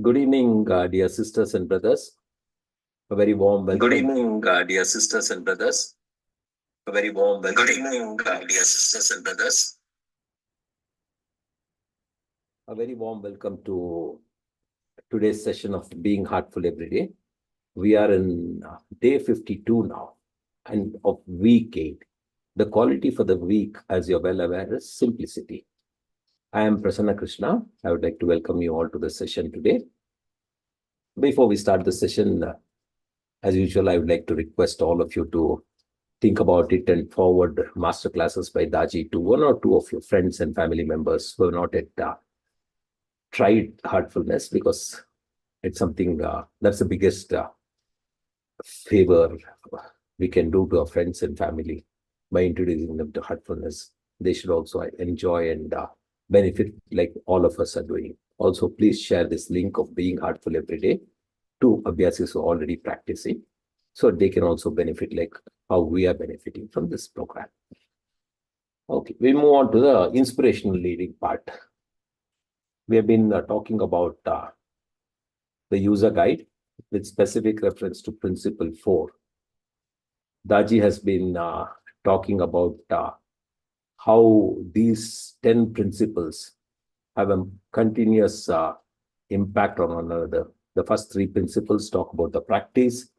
Good evening, dear sisters and brothers. A very warm welcome. Good evening, dear sisters and brothers. A very warm welcome. Good evening, dear sisters and brothers. A very warm welcome to today's session of Being Heartful Every Day. We are in day 52 now and of week 8. The quality for the week, as you're well aware, is simplicity. I am Prasanna Krishna. I would like to welcome you all to the session today. Before we start the session, as usual, I would like to request all of you to think about it and forward masterclasses by Daji to one or two of your friends and family members who have not yet tried heartfulness, because it's something that's the biggest favor we can do to our friends and family by introducing them to heartfulness. They should also enjoy and benefit like all of us are doing. Also, please share this link of Being Heartful Every Day to Abhyasis who are already practicing, so they can also benefit like how we are benefiting from this program. Okay, we move on to the inspirational leading part. We have been talking about the user guide with specific reference to principle 4. Daji has been talking about how these 10 principles have a continuous impact on one another. The first 3 principles talk about the practice,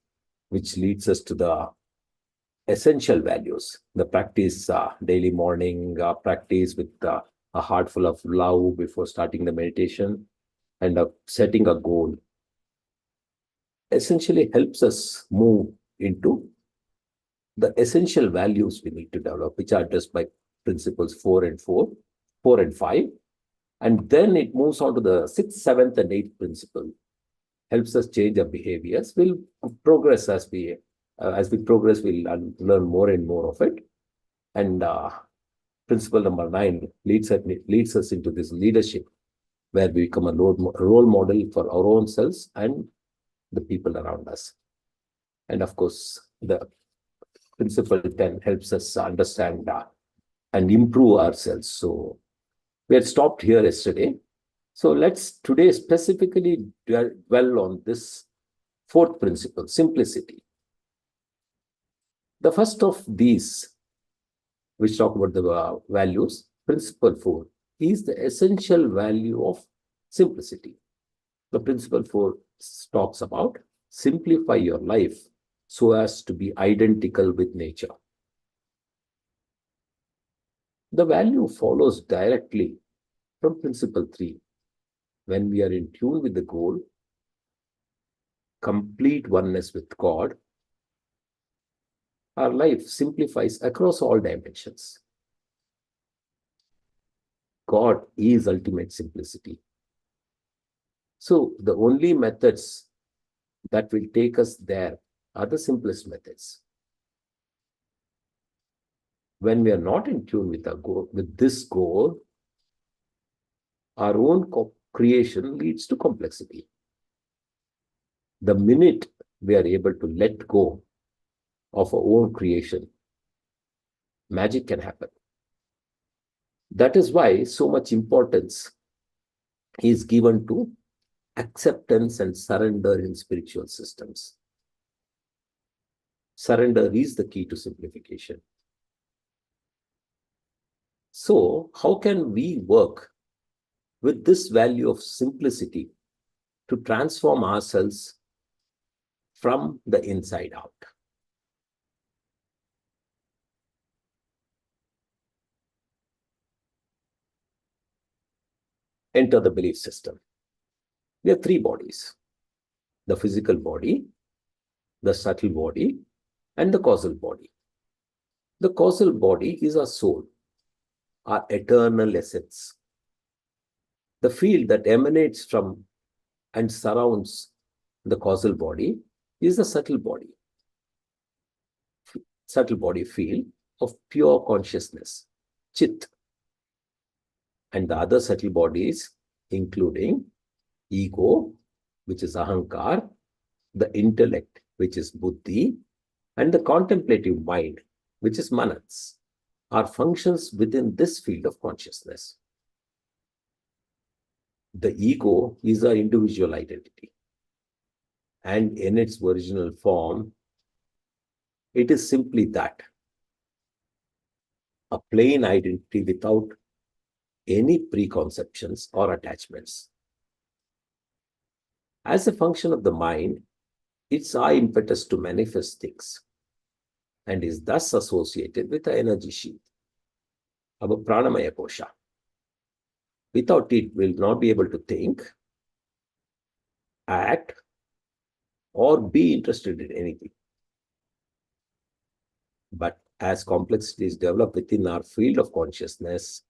which leads us to the essential values. The practice, daily morning practice with a heart full of love before starting the meditation, and setting a goal essentially helps us move into the essential values we need to develop, which are addressed by principles 4 and 5. And then it moves on to the 6th, 7th, and 8th principle, helps us change our behaviors. We'll progress as we progress, we'll learn more and more of it. And principle number 9 leads us into this leadership, where we become a role model for our own selves and the people around us. And of course, the principle 10 helps us understand and improve ourselves. So we had stopped here yesterday. So let's today specifically dwell on this 4th principle, simplicity. The first of these, which talk about the values, principle 4, is the essential value of simplicity. The principle 4 talks about simplify your life so as to be identical with nature. The value follows directly from principle 3. When we are in tune with the goal, complete oneness with God, our life simplifies across all dimensions. God is ultimate simplicity. So the only methods that will take us there are the simplest methods. When we are not in tune with our goal, with this goal, our own creation leads to complexity. The minute we are able to let go of our own creation, magic can happen. That is why so much importance is given to acceptance and surrender in spiritual systems. Surrender is the key to simplification. So, how can we work with this value of simplicity to transform ourselves from the inside out? Enter the belief system. We have 3 bodies: the physical body, the subtle body, and the causal body. The causal body is our soul, our eternal essence. The field that emanates from and surrounds the causal body is the subtle body field of pure consciousness, Chit, and the other subtle bodies, including ego, which is Ahankar, the intellect, which is Buddhi, and the contemplative mind, which is Manas, are functions within this field of consciousness. The ego is our individual identity. And in its original form, it is simply that, a plain identity without any preconceptions or attachments. As a function of the mind, it's our impetus to manifest things and is thus associated with the energy sheath, our pranamaya kosha. Without it, we'll not be able to think, act, or be interested in anything. But as complexities develop within our field of consciousness,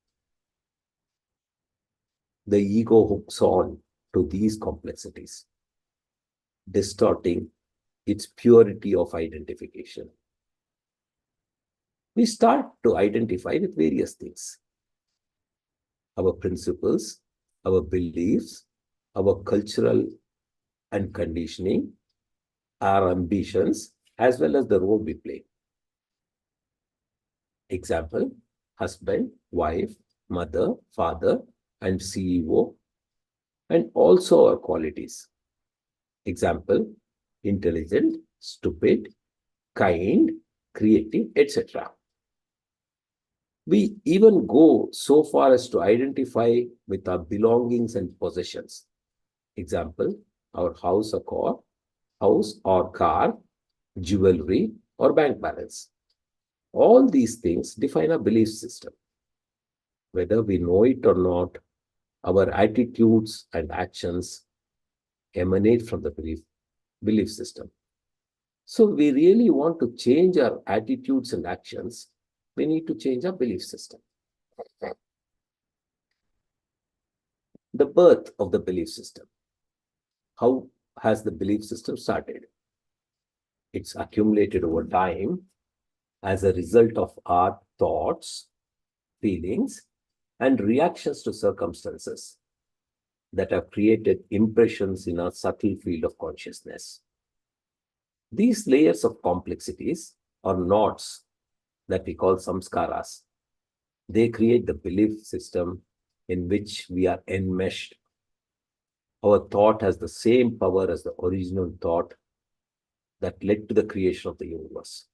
the ego hooks on to these complexities, distorting its purity of identification. We start to identify with various things: our principles, our beliefs, our cultural and conditioning, our ambitions, as well as the role we play. Example: husband, wife, mother, father, and CEO, and also our qualities. Example: intelligent, stupid, kind, creative, etc. We even go so far as to identify with our belongings and possessions. Example: our house or car, jewelry, or bank balance. All these things define our belief system. Whether we know it or not, our attitudes and actions emanate from the belief system. So we really want to change our attitudes and actions, we need to change our belief system. The birth of the belief system. How has the belief system started? It's accumulated over time as a result of our thoughts, feelings, and reactions to circumstances that have created impressions in our subtle field of consciousness. These layers of complexities or knots that we call samskaras, they create the belief system in which we are enmeshed. Our thought has the same power as the original thought that led to the creation of the universe.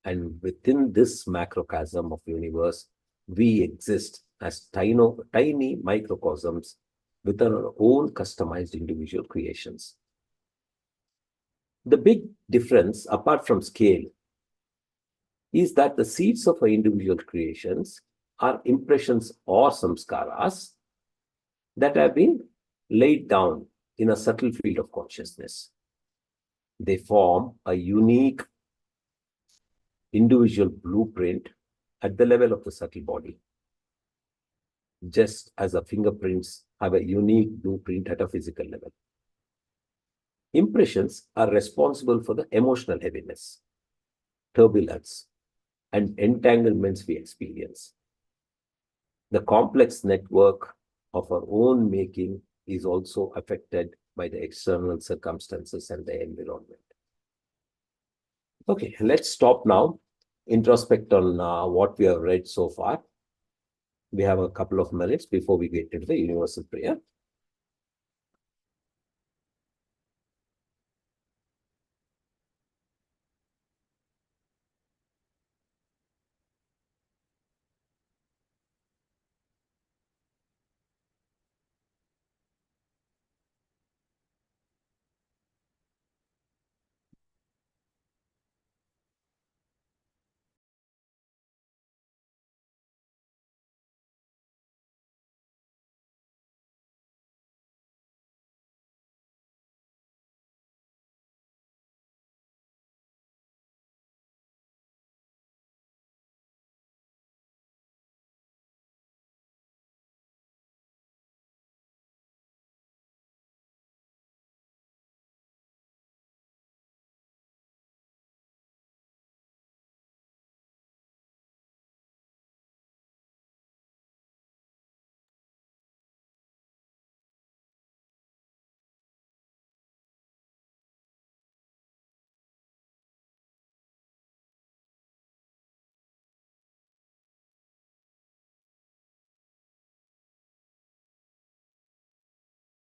And within this macrocosm of universe, we exist as tiny microcosms with our own customized individual creations. The big difference, apart from scale, is that the seeds of our individual creations are impressions or samskaras that have been laid down in a subtle field of consciousness. They form a unique individual blueprint at the level of the subtle body, just as the fingerprints have a unique blueprint at a physical level. Impressions are responsible for the emotional heaviness, turbulence, and entanglements we experience. The complex network of our own making is also affected by the external circumstances and the environment. Okay, let's stop now, introspect on what we have read so far. We have a couple of minutes before we get into the universal prayer.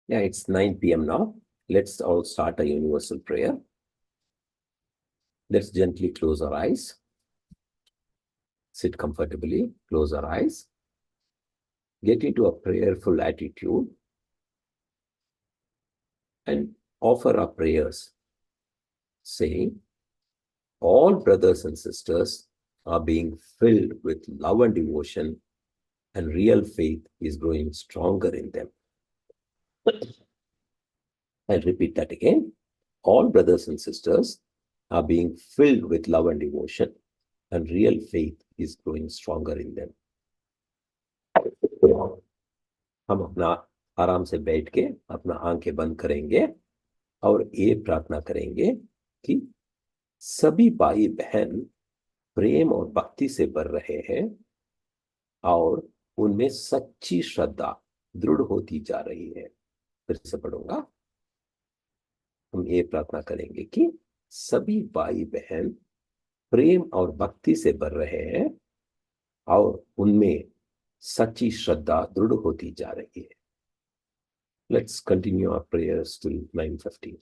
Yeah, it's 9 p.m. now. Let's all start a universal prayer. Let's gently close our eyes. Sit comfortably, close our eyes. Get into a prayerful attitude and offer our prayers, saying, all brothers and sisters are being filled with love and devotion, and real faith is growing stronger in them. I'll repeat that again. All brothers and sisters are being filled with love and devotion, and real faith is growing stronger in them. हम अपना आराम से बैठ के अपना आंखें बंद करेंगे और ये प्रार्थना करेंगे कि सभी भाई बहन प्रेम और भक्ति से भर रहे हैं और उनमें सच्ची श्रद्धा दृढ़ होती जा रही है। फिर से पढ़ूंगा। हम ये प्रार्थना करेंगे कि सभी भाई बहन प्रेम और भक्ति से भर रहे हैं और उनमें सच्ची श्रद्धा दृढ़ होती जा रही है। Let's continue our prayers till 9:15.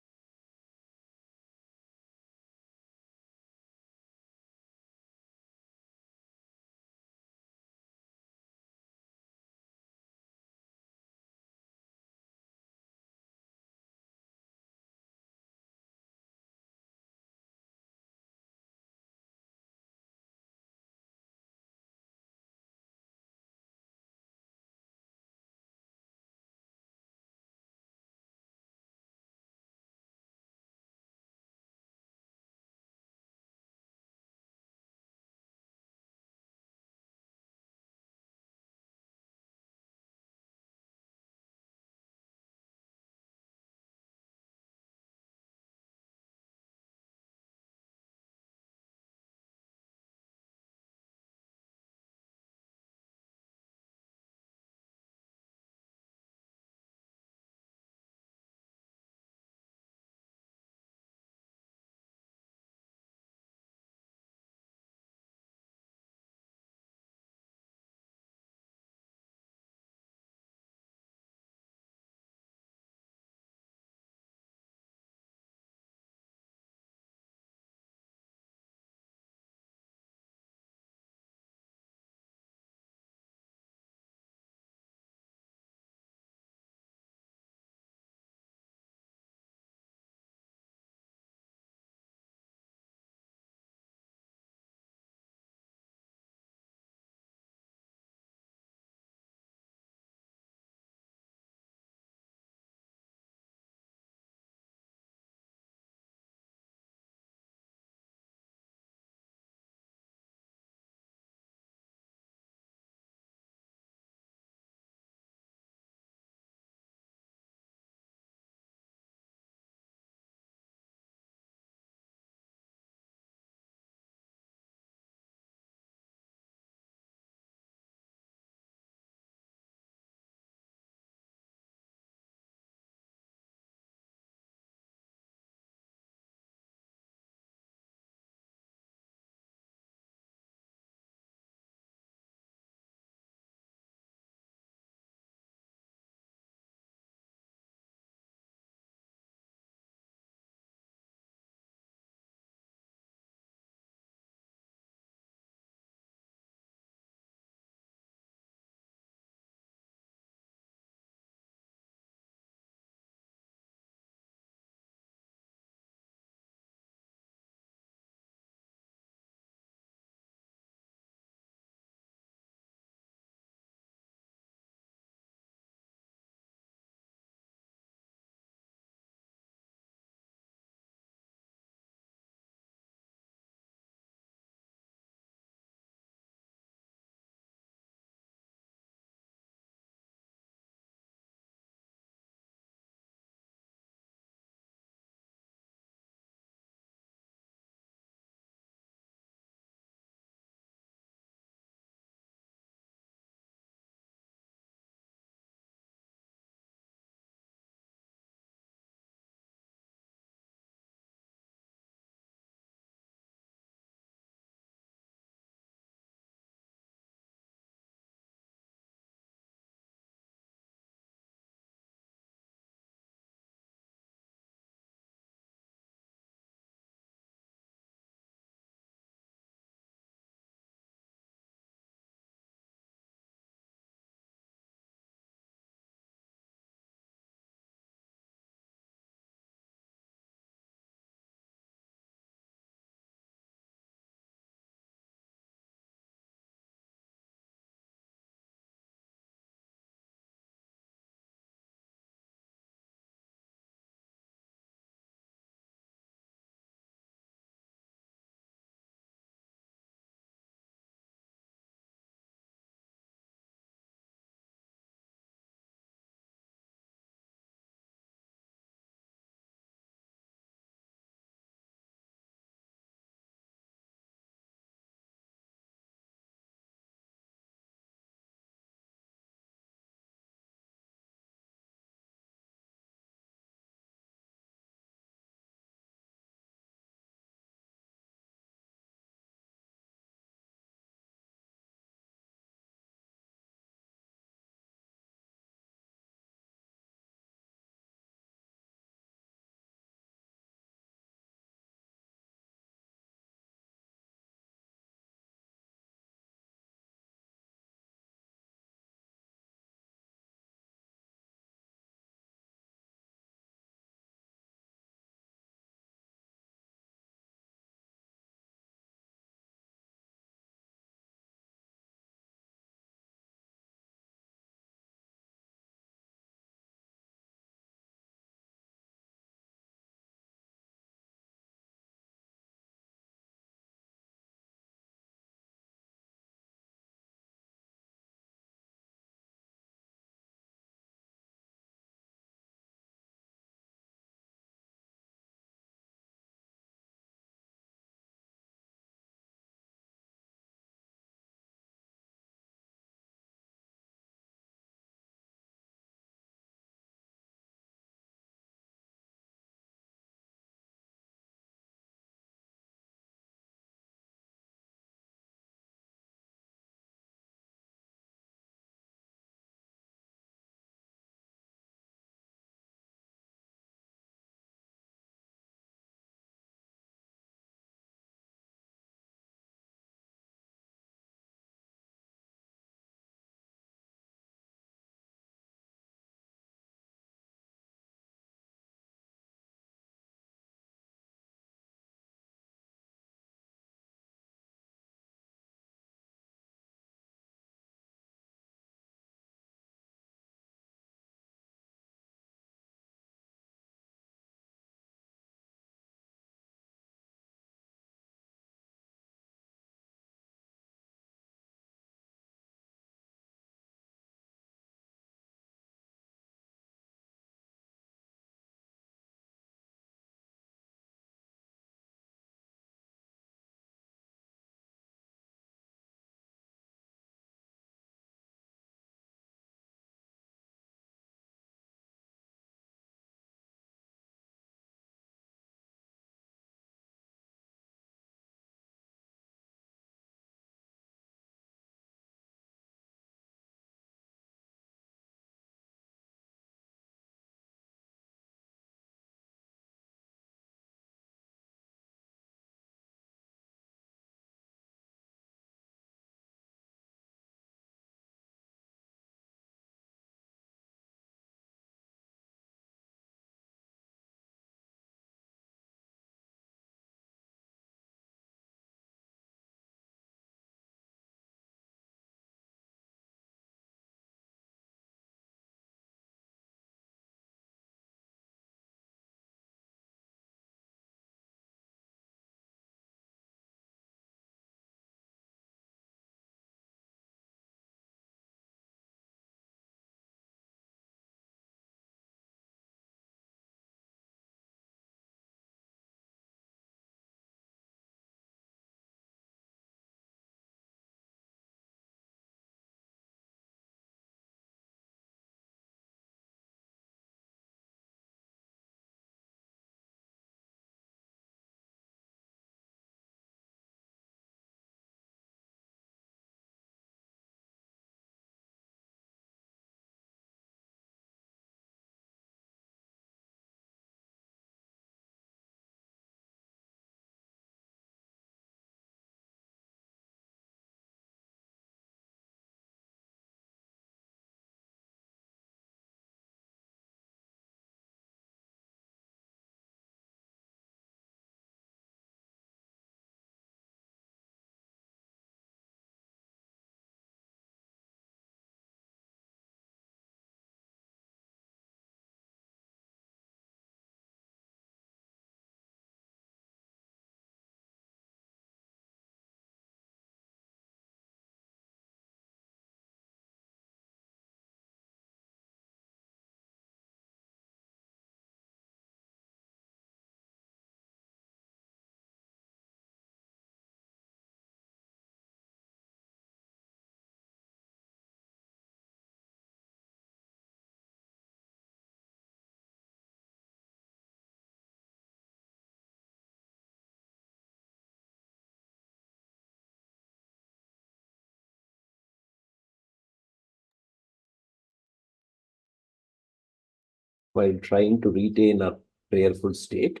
while trying to retain our prayerful state,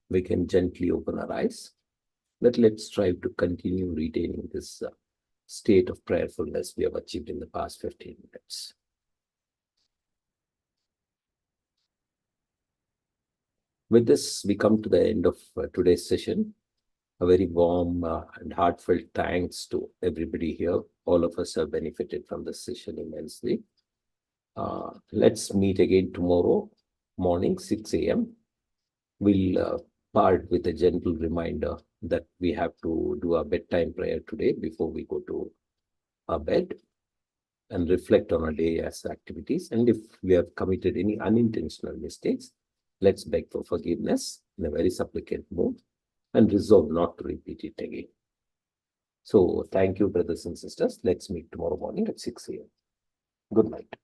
we can gently open our eyes. Let's strive to continue retaining this state of prayerfulness we have achieved in the past 15 minutes. With this, we come to the end of today's session. A very warm and heartfelt thanks to everybody here. All of us have benefited from this session immensely. Let's meet again tomorrow morning, 6 a.m. We'll part with a gentle reminder that we have to do our bedtime prayer today before we go to our bed, and reflect on our day as activities. And if we have committed any unintentional mistakes, let's beg for forgiveness in a very supplicant mood and resolve not to repeat it again. So thank you, brothers and sisters. Let's meet tomorrow morning at 6 a.m. Good night.